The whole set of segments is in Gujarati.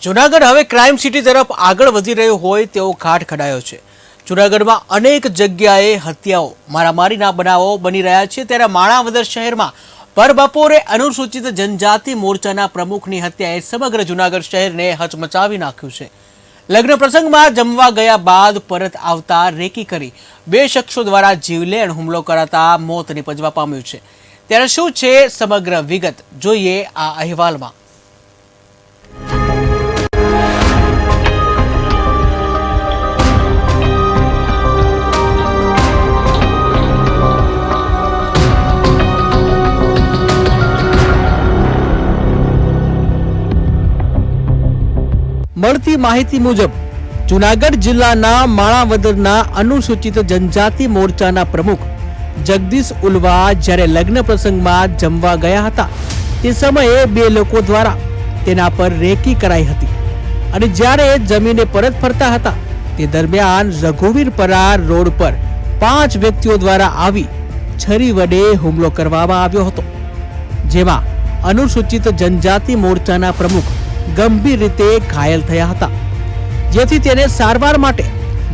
જૂનાગઢ હવે ક્રાઇમ સિટી તરફ આગળ વધી રહ્યો હોય તેવો ઘાટ ખડાયો છે। જૂનાગઢમાં અનેક જગ્યાએ હત્યાઓ મારામારીના બનાવો બની રહ્યા છે, ત્યારે માણાવદર શહેરમાં પર બપોરે અનુસૂચિત જનજાતિ મોરચાના પ્રમુખની હત્યાએ સમગ્ર જૂનાગઢ શહેરને હચમચાવી નાખ્યું છે। લગ્ન પ્રસંગમાં જમવા ગયા બાદ પરત આવતા રેકી કરી બે શખ્સો દ્વારા જીવલેણ હુમલો કરાતા મોત નિપજવા પામ્યું છે। ત્યારે શું છે સમગ્ર વિગત, જોઈએ આ અહેવાલમાં। મળતી માહિતી મુજબ જૂનાગઢ જિલ્લાના માણાવદરના અનુસૂચિત જનજાતિ મોરચાના પ્રમુખ જગદીશ ઉલવા જ્યારે લગ્ન પ્રસંગમાં જમવા ગયા હતા તે સમયે બે લોકો દ્વારા તેના પર રેકી કરાઈ હતી અને જ્યારે જમીને પરત ફરતા હતા તે દરમિયાન રઘુવીરપરા રોડ પર 5 વ્યક્તિઓ દ્વારા આવી છરી વડે હુમલો કરવામાં આવ્યો હતો, જેમાં અનુસૂચિત જનજાતિ મોરચાના પ્રમુખ ગંભીર રીતે ઘાયલ થયા હતા, જેથી તેને સારવાર માટે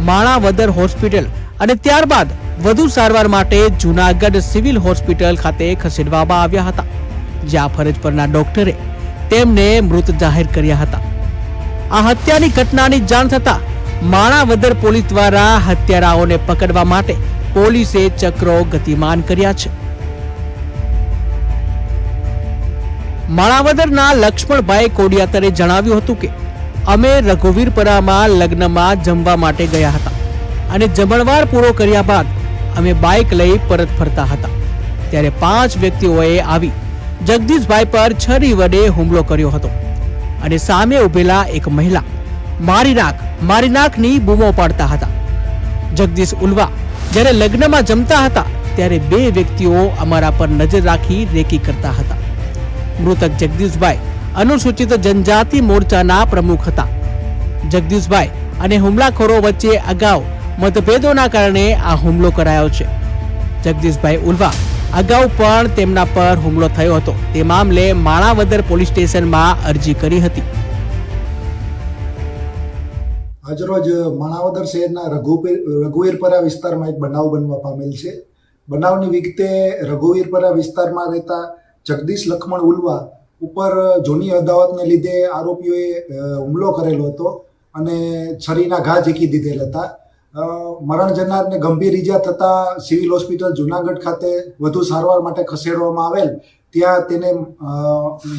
માણાવદર હોસ્પિટલ અને ત્યારબાદ વધુ સારવાર માટે જૂનાગઢ સિવિલ હોસ્પિટલ ખાતે ખસેડવામાં આવ્યા હતા, જ્યાં ફરજ પરના ડોક્ટરે તેમને મૃત જાહેર કર્યા હતા। આ હત્યાની ઘટનાની જાણ થતા માણાવદર પોલીસ દ્વારા હત્યારાઓને પકડવા માટે પોલીસે ચક્રો ગતિમાન કર્યા છે। માણાવદરના લક્ષ્મણભાઈ કોડિયાતરે જણાવ્યું હતું કે અમે રઘુવીરપરામાં લગ્નમાં જમવા માટે ગયા હતા અને જમણવાર પૂરો કર્યા બાદ અમે બાઇક લઈ પરત ફરતા હતા, ત્યારે 5 વ્યક્તિઓએ આવી જગદીશભાઈ પર છરી વડે હુમલો કર્યો હતો અને સામે ઉભેલા એક મહિલા મારી નાખની બૂમો પાડતા હતા। જગદીશ ઉલવા જ્યારે લગ્નમાં જમતા હતા ત્યારે બે વ્યક્તિઓ અમારા પર નજર રાખી રેકી કરતા હતા। મૃતક જગદીશભાઈ અનુસૂચિત જનજાતિ મોરચાના પ્રમુખ હતા। જગદીશભાઈ અને હુમલાખોરો વચ્ચે અગાઉ મતભેદોના કારણે આ હુમલો કરાયો છે। જગદીશભાઈ ઉલવા અગાઉ પણ તેમના પર હુમલો થયો હતો, તે મામલે માણાવદર પોલીસ સ્ટેશનમાં અરજી કરી હતી। આજરોજ માણાવદર શહેરના રઘુવીરપરા વિસ્તારમાં એક બનાવ બનવા પામેલ છે। બનાવની વિગતે રઘુવીરપરા વિસ્તારમાં રહેતા જગદીશ લક્ષ્મણ ઉલવા ઉપર જૂની અદાવતને લીધે આરોપીઓએ હુમલો કરેલો હતો અને છરીના ઘા ઝીકી દીધેલ હતા। મરણ જનારને ગંભીર ઈજા થતાં સિવિલ હોસ્પિટલ જૂનાગઢ ખાતે વધુ સારવાર માટે ખસેડવામાં આવેલ, ત્યાં તેને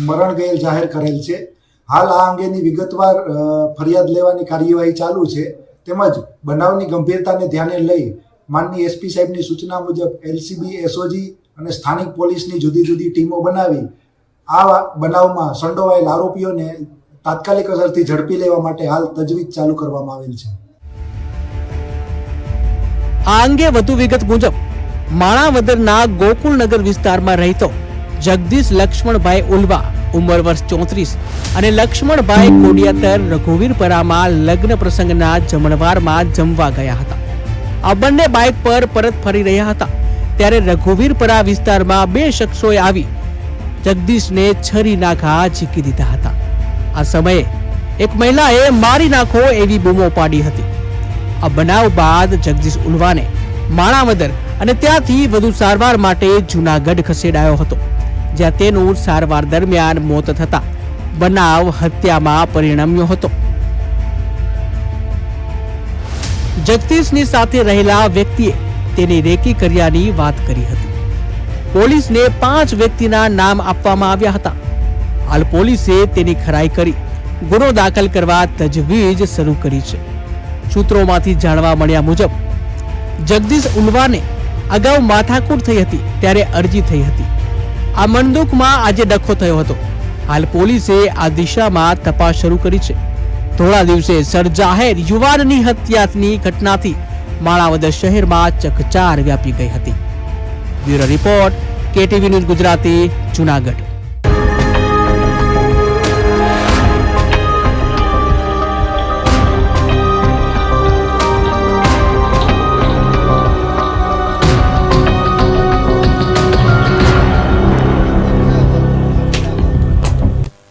મરણ ગયેલ જાહેર કરેલ છે। હાલ આ અંગેની વિગતવાર ફરિયાદ લેવાની કાર્યવાહી ચાલુ છે, તેમજ બનાવની ગંભીરતાને ધ્યાને લઈ માનનીય એસપી સાહેબની સૂચના મુજબ એલસીબી, એસઓજી અને સ્થાનિક પોલીસની જુદી જુદી ટીમો બનાવી આ બનાવમાં સંડોવાયેલ આરોપીઓને તાત્કાલિક અસરથી ઝડપી લેવા માટે હાલ તજવીજ ચાલુ કરવામાં આવેલ છે। આ અંગે વધુ વિગત મુજબ માણાવદરના ગોકુલનગર વિસ્તારમાં રહેતો જગદીશ લક્ષ્મણભાઈ ઉલવા ઉંમર વર્ષ 34 અને લક્ષ્મણભાઈ કોડિયાતર રઘુવીરપરામાં લગ્ન પ્રસંગના જમણવારમાં જમવા ગયા હતા। આ બંને બાઇક પર પરત ફરી રહ્યા હતા ત્યારે રઘુવીરપરા વિસ્તારમાં બે શખ્સોએ આવી જગદીશને છરીના ઘા ઝીકી દીધા હતા। આ સમયે એક મહિલાએ મારી નાખો એવી બૂમો પાડી હતી। આ બનાવ બાદ જગદીશ ઉલવાને માણાવદર અને ત્યાંથી વધુ સારવાર માટે જૂનાગઢ ખસેડાયો હતો, જ્યાં તેનું સારવાર દરમિયાન મોત થતા બનાવ હત્યામાં પરિણમ્યો હતો। જગદીશની સાથે રહેલા વ્યક્તિએ તેની રેકી કર્યાની વાત કરી હતી। પોલીસને 5 વ્યક્તિના નામ આપવામાં આવ્યા હતા। હાલ પોલીસે તેની ખરાઈ કરી ગુનો દાખલ કરવા તજવીજ શરૂ કરી છે। સૂત્રોમાંથી જાણવા મળ્યા મુજબ જગદીશ ઉલવાને અગાઉ માથાકૂટ થઈ હતી ત્યારે અરજી થઈ હતી। આ મનદુખમાં આજે ડખો થયો હતો। હાલ પોલીસે આ દિશામાં તપાસ શરૂ કરી છે। થોડા દિવસે સર્જાહેર યુવાનની હત્યાની ઘટનાથી માણાવદર શહેરમાં ચકચાર વ્યાપી ગઈ હતી। Bureau report, KTV news Gujarati, Junagadh.